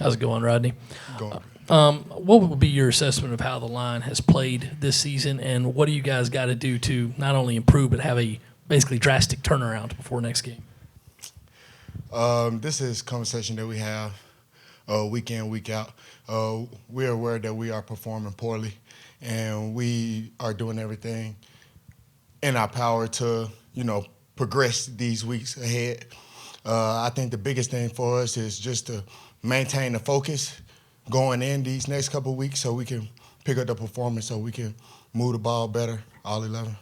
How's it going, Rodney? Going. What would be your assessment of how the line has played this season, and what do you guys got to do to not only improve but have a basically drastic turnaround before next game? This is a conversation that we have week in, week out. We're aware that we are performing poorly, and we are doing everything in our power to, progress these weeks ahead. I think the biggest thing for us is just to maintain the focus going in these next couple of weeks so we can pick up the performance so we can move the ball better, all 11.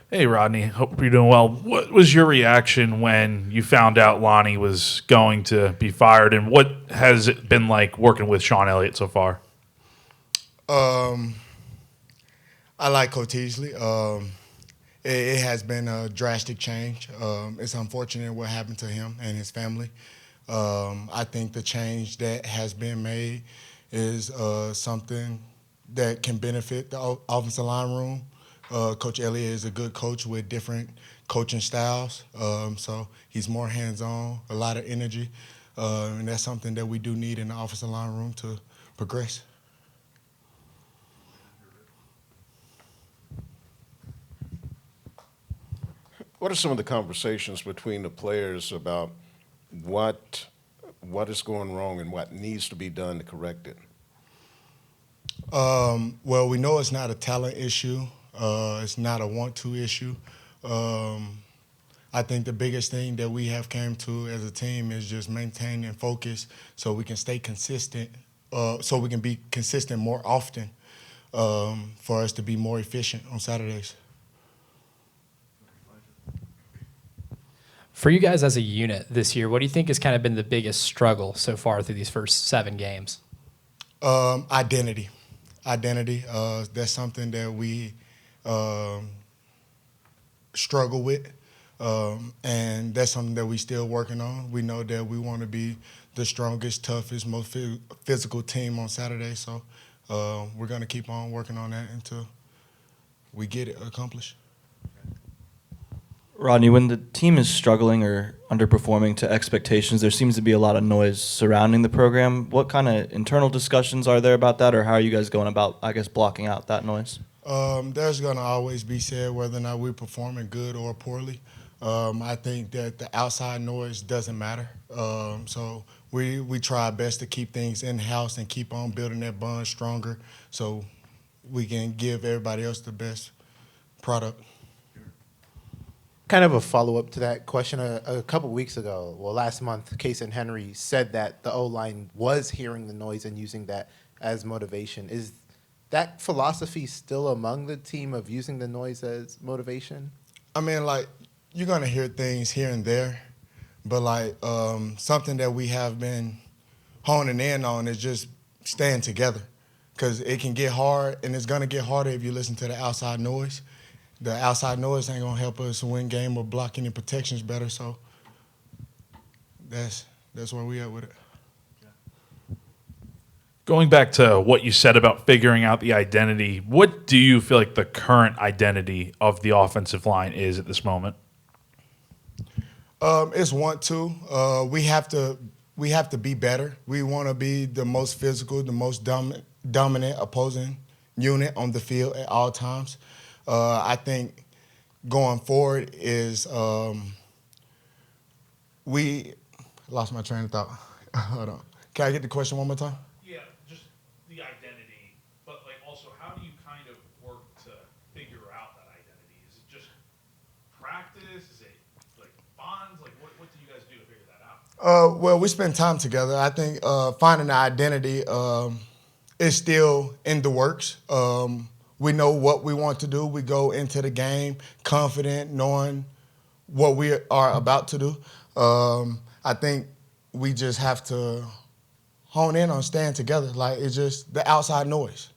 Hey, Rodney. Hope you're doing well. What was your reaction when you found out Lonnie was going to be fired, and what has it been like working with Sean Elliott so far? I like Coach Teasley. It has been a drastic change. It's unfortunate what happened to him and his family. I think the change that has been made is something that can benefit the offensive line room. Coach Elliott is a good coach with different coaching styles, so he's more hands-on, a lot of energy, and that's something that we do need in the offensive line room to progress. What are some of the conversations between the players about what is going wrong and what needs to be done to correct it? Well, we know it's not a talent issue. It's not a want-to issue. I think the biggest thing that we have came to as a team is just maintaining focus so we can stay consistent, so we can be consistent more often for us to be more efficient on Saturdays. For you guys as a unit this year, what do you think has kind of been the biggest struggle so far through these first 7 games? Identity. That's something that we struggle with, and that's something that we still working on. We know that we want to be the strongest, toughest, most physical team on Saturday, so we're going to keep on working on that until we get it accomplished. Rodney, when the team is struggling or underperforming to expectations, there seems to be a lot of noise surrounding the program. What kind of internal discussions are there about that, or how are you guys going about, blocking out that noise? There's going to always be said whether or not we're performing good or poorly. I think that the outside noise doesn't matter. So we try our best to keep things in-house and keep on building that bond stronger so we can give everybody else the best product. Kind of a follow-up to that question. A couple weeks ago, last month, Case and Henry said that the O-line was hearing the noise and using that as motivation. Is that philosophy still among the team of using the noise as motivation? I mean, you're going to hear things here and there, but, something that we have been honing in on is just staying together because it can get hard, and it's going to get harder if you listen to the outside noise. The outside noise ain't going to help us win game or block any protections better, so that's where we at with it. Going back to what you said about figuring out the identity, what do you feel like the current identity of the offensive line is at this moment? It's want to. We have to be better. We want to be the most physical, the most dominant opposing unit on the field at all times. I think going forward is we lost my train of thought. Hold on. Can I get the question one more time? Yeah, just the identity, but also how do you kind of work to figure out that identity? Is it just practice? Is it bonds? What do you guys do to figure that out? Well, we spend time together. I think finding the identity is still in the works. We know what we want to do. We go into the game confident, knowing what we are about to do. I think we just have to hone in on staying together. It's just the outside noise.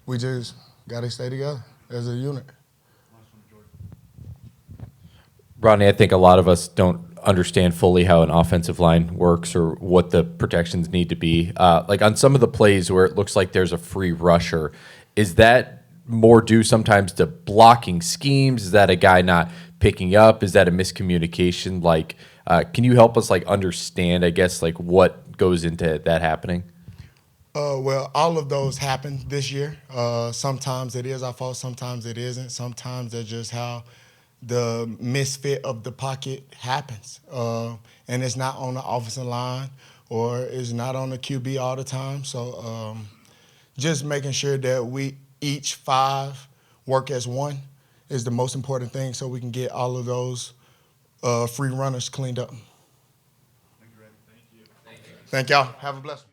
We just got to stay together as a unit. Rodney, I think a lot of us don't understand fully how an offensive line works or what the protections need to be. On some of the plays where it looks like there's a free rusher, is that more due sometimes to blocking schemes? Is that a guy not picking up? Is that a miscommunication? Like, can you help us like understand, I guess, like what goes into that happening? Well, all of those happen this year. Sometimes it is our fault, sometimes it isn't. Sometimes that's just how the misfit of the pocket happens. And it's not on the offensive line or it's not on the QB all the time. So just making sure that we each 5 work as one is the most important thing so we can get all of those free runners cleaned up. Thank y'all. Have a blessed one.